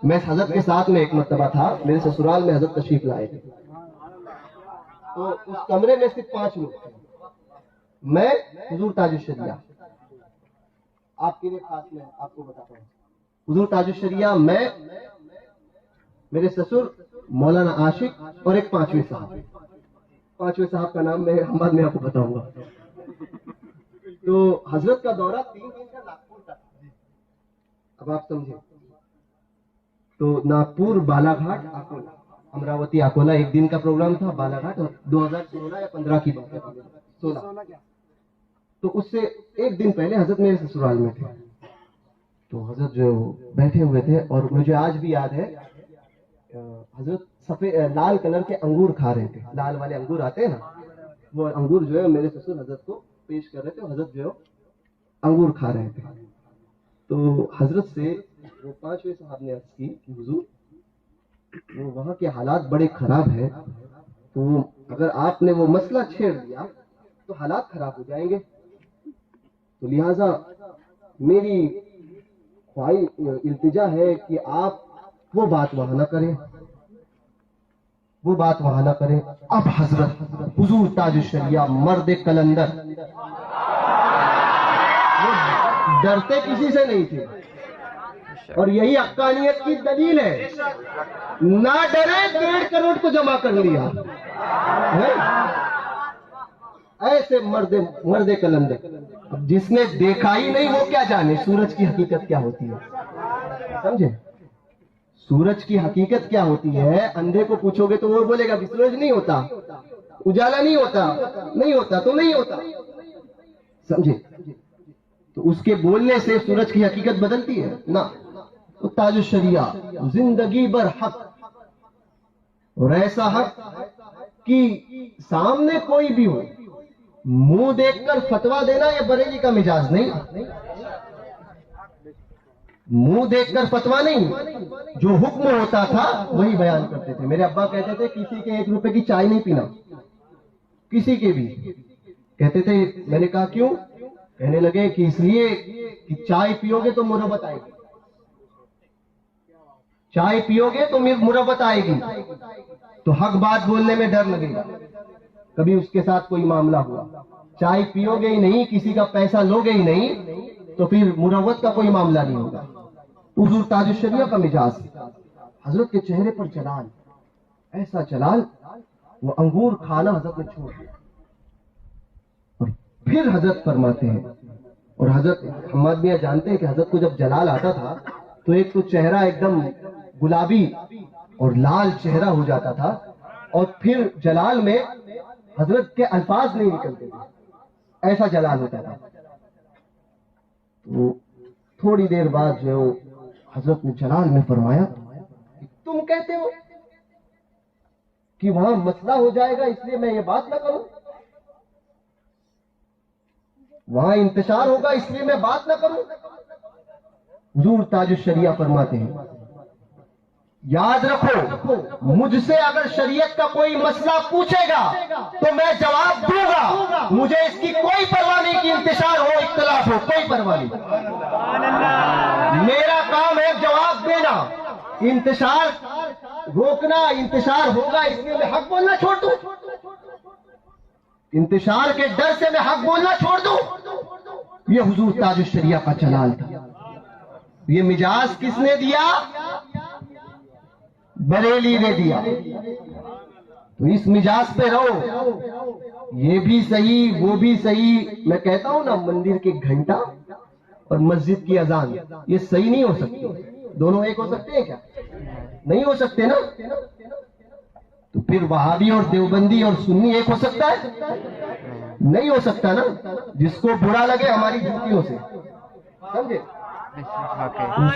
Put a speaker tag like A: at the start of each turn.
A: میں حضرت کے ساتھ میں ایک مرتبہ تھا، میرے سسرال میں حضرت تشریف لائے تھے، تو اس کمرے میں صرف 5 لوگ تھے، میں حضور تاج الشریعہ، آپ کے لیے خاص میں آپ کو بتاتا ہوں، حضور تاج الشریعہ، میں، میرے سسر، مولانا عاشق اور ایک 5ویں صاحب، 5ویں صاحب کا نام میں بعد میں آپ کو بتاؤں گا۔ تو حضرت کا دورہ 3 دن کا ناگپور کا تھا، اب آپ سمجھیں، تو ناگپور، بالا گھاٹ، اکولا، امراوتی اکولا 1 دن کا پروگرام تھا، بالا گھاٹ 2016 یا 15 کی بات ہے، 16۔ تو اس سے 1 دن پہلے حضرت میرے سسرال میں تھے، تو حضرت جو بیٹھے ہوئے تھے، اور مجھے آج بھی یاد ہے، حضرت سفید لال کلر کے انگور کھا رہے تھے، لال والے انگور آتے ہیں نا، وہ انگور جو ہے میرے سسر حضرت کو پیش کر رہے تھے، حضرت جو انگور کھا رہے تھے۔ تو حضرت سے وہ 5ویں صاحب نے عرض کی کہ حضور، وہ وہاں کے حالات بڑے خراب ہیں، تو اگر آپ نے وہ مسئلہ چھیڑ دیا تو حالات خراب ہو جائیں گے، تو لہذا میری التجا ہے کہ آپ وہ بات وہاں نہ کریں، وہ بات وہاں نہ کریں۔ اب حضرت حضور تاج الشریعہ مرد کلندر، وہ ڈرتے کسی سے نہیں تھے، اور یہی حقانیت کی دلیل ہے، نہ ڈرے 1.5 کروڑ کو جمع کر لیا، ایسے مرد کلندر۔ اب جس نے دیکھا ہی نہیں وہ کیا جانے سورج کی حقیقت کیا ہوتی ہے، سمجھے؟ سورج کی حقیقت کیا ہوتی ہے، اندھے کو پوچھو گے تو وہ بولے گا سورج نہیں ہوتا، اجالا نہیں ہوتا، نہیں ہوتا تو نہیں ہوتا، سمجھے؟ تو اس کے بولنے سے سورج کی حقیقت بدلتی ہے نہ۔ تو تاج الشریعہ زندگی بھر حق، اور ایسا حق کہ سامنے کوئی بھی ہو، منہ دیکھ کر فتوا دینا یہ بریلی کا مزاج نہیں، منہ دیکھ کر فتوا نہیں، جو حکم ہوتا تھا وہی بیان کرتے تھے۔ میرے ابا کہتے تھے کسی کے 1 روپے کی چائے نہیں پینا، کسی کے بھی، کہتے تھے، میں نے کہا کیوں؟ کہنے لگے کہ اس لیے کہ چائے پیو گے تو مربت آئے گی، چائے پیو گے تو مربت آئے گی، تو حق بات بولنے میں ڈر لگے گا، کبھی اس کے ساتھ کوئی معاملہ ہوا، چائے پیو گے ہی نہیں، کسی کا پیسہ لو گے ہی نہیں، تو پھر مروت کا کوئی معاملہ نہیں ہوگا۔ حضور تاج الشریعہ کا مزاج، حضرت کے چہرے پر جلال، ایسا جلال، وہ انگور کھانا حضرت نے چھوڑ دیا، اور پھر حضرت فرماتے ہیں، اور حضرت حماد میاں جانتے ہیں کہ حضرت کو جب جلال آتا تھا تو ایک تو چہرہ ایک دم گلابی اور لال چہرہ ہو جاتا تھا، اور پھر جلال میں حضرت کے الفاظ نہیں نکلتے تھے، ایسا جلال ہوتا تھا۔ تو تھوڑی دیر بعد جو حضرت نے جلال میں فرمایا کہ تم کہتے ہو کہ وہاں مسئلہ ہو جائے گا اس لیے میں یہ بات نہ کروں، وہاں انتشار ہوگا اس لیے میں بات نہ کروں۔ حضور تاج الشریعہ فرماتے ہیں، یاد رکھو مجھ سے اگر شریعت کا کوئی مسئلہ پوچھے گا تو میں جواب دوں گا، مجھے اس کی کوئی پرواہ نہیں کہ انتشار ہو، اختلاف ہو، کوئی پرواہ نہیں، میرا کام ہے جواب دینا، انتشار روکنا، انتشار ہوگا اس لیے میں حق بولنا چھوڑ دوں، انتشار کے ڈر سے میں حق بولنا چھوڑ دوں؟ یہ حضور تاج الشریعہ کا جلال تھا۔ یہ مزاج کس نے دیا؟ بریلی نے دیا۔ تو اس مزاج پہ رہو، یہ بھی صحیح وہ بھی صحیح۔ میں کہتا ہوں نا، مندر کے گھنٹا اور مسجد کی اذان یہ صحیح نہیں ہو سکتی، دونوں ایک ہو سکتے ہیں کیا؟ نہیں ہو سکتے نا۔ تو پھر وہابی اور دیوبندی اور سنی ایک ہو سکتا ہے؟ نہیں ہو سکتا نا، جس کو برا لگے ہماری جوتیوں سے، سمجھے؟